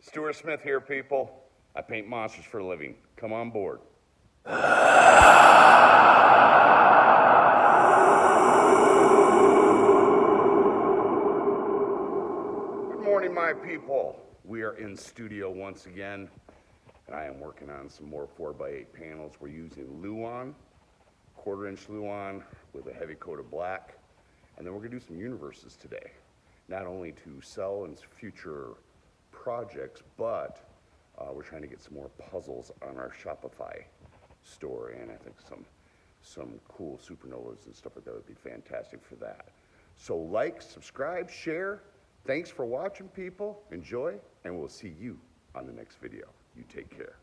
Stuart Smith here, people. I paint monsters for a living. Come on board. Good morning, my people. We are in studio once again, and I am working on some more 4x8 panels. We're using Luan, 1/4-inch Luan with a heavy coat of black. And then we're gonna do some universes today, not only to sell in future projects, but we're trying to get some more puzzles on our Shopify store, and I think some cool supernovas and stuff like that would be fantastic for that. So like, subscribe, share. Thanks for watching, people. Enjoy, and we'll see you on the next video. You take care.